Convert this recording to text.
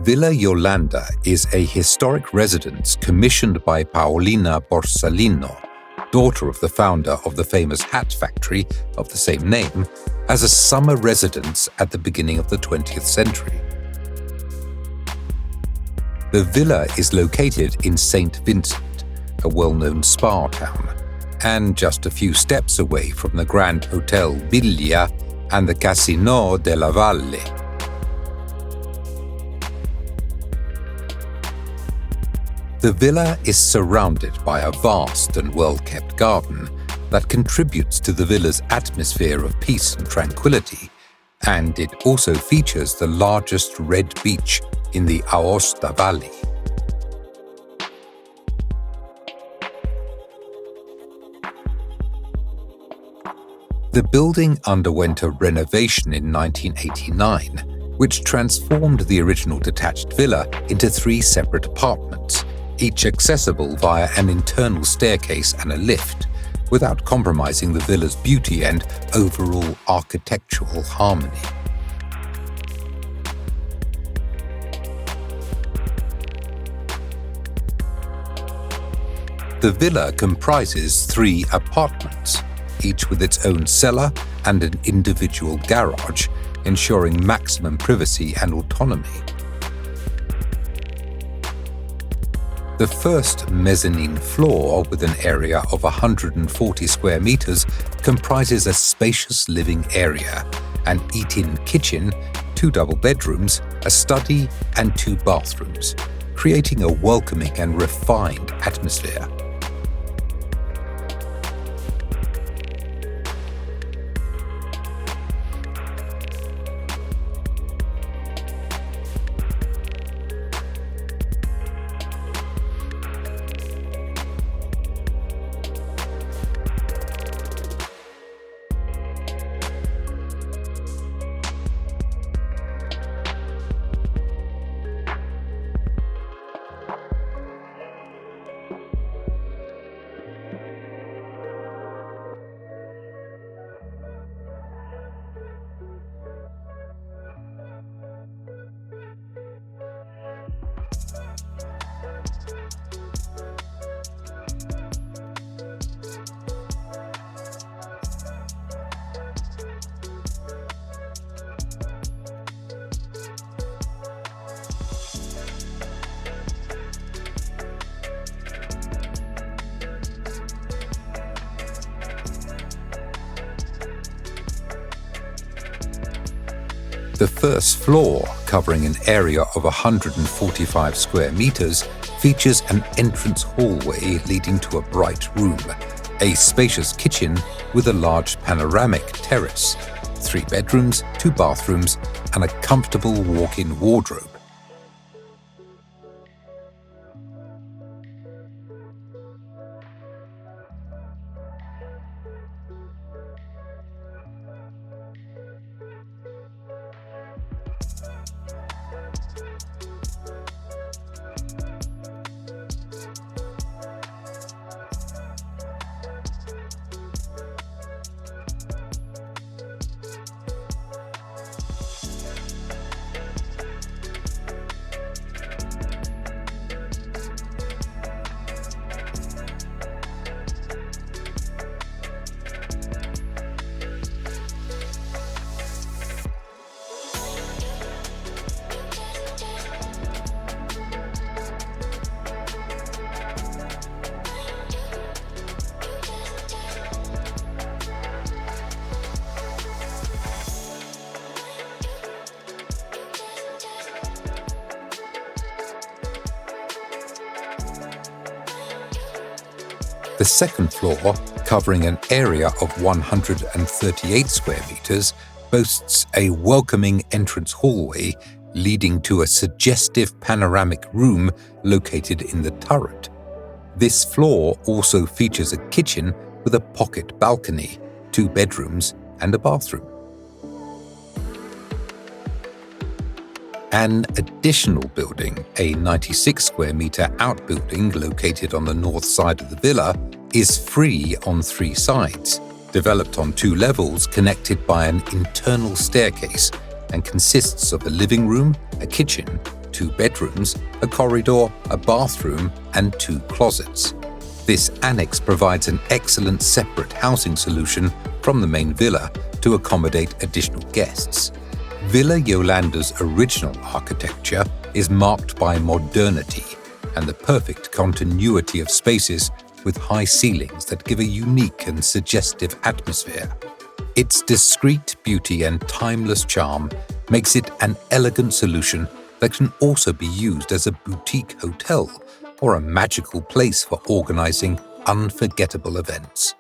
Villa Jolanda is a historic residence commissioned by Paolina Borsalino, daughter of the founder of the famous hat factory of the same name, as a summer residence at the beginning of the 20th century. The villa is located in Saint Vincent, a well-known spa town, and just a few steps away from the Grand Hotel Billia and the Casinò della Vallée. The villa is surrounded by a vast and well-kept garden that contributes to the villa's atmosphere of peace and tranquility, and it also features the largest red beach in the Aosta Valley. The building underwent a renovation in 1989, which transformed the original detached villa into 3 separate apartments, each accessible via an internal staircase and a lift, without compromising the villa's beauty and overall architectural harmony. The villa comprises 3 apartments, each with its own cellar and an individual garage, ensuring maximum privacy and autonomy. The first mezzanine floor, with an area of 140 square meters, comprises a spacious living area, an eat-in kitchen, 2 double bedrooms, a study, and 2 bathrooms, creating a welcoming and refined atmosphere. The first floor, covering an area of 145 square meters, features an entrance hallway leading to a bright room, a spacious kitchen with a large panoramic terrace, 3 bedrooms, 2 bathrooms, and a comfortable walk-in wardrobe. The second floor, covering an area of 138 square meters, boasts a welcoming entrance hallway leading to a suggestive panoramic room located in the turret. This floor also features a kitchen with a pocket balcony, 2 bedrooms, and a bathroom. An additional building, a 96 square meter outbuilding located on the north side of the villa, is free on 3 sides, developed on 2 levels connected by an internal staircase, and consists of a living room, a kitchen, 2 bedrooms, a corridor, a bathroom, and 2 closets. This annex provides an excellent separate housing solution from the main villa to accommodate additional guests. Villa Jolanda's original architecture is marked by modernity and the perfect continuity of spaces with high ceilings that give a unique and suggestive atmosphere. Its discreet beauty and timeless charm makes it an elegant solution that can also be used as a boutique hotel or a magical place for organizing unforgettable events.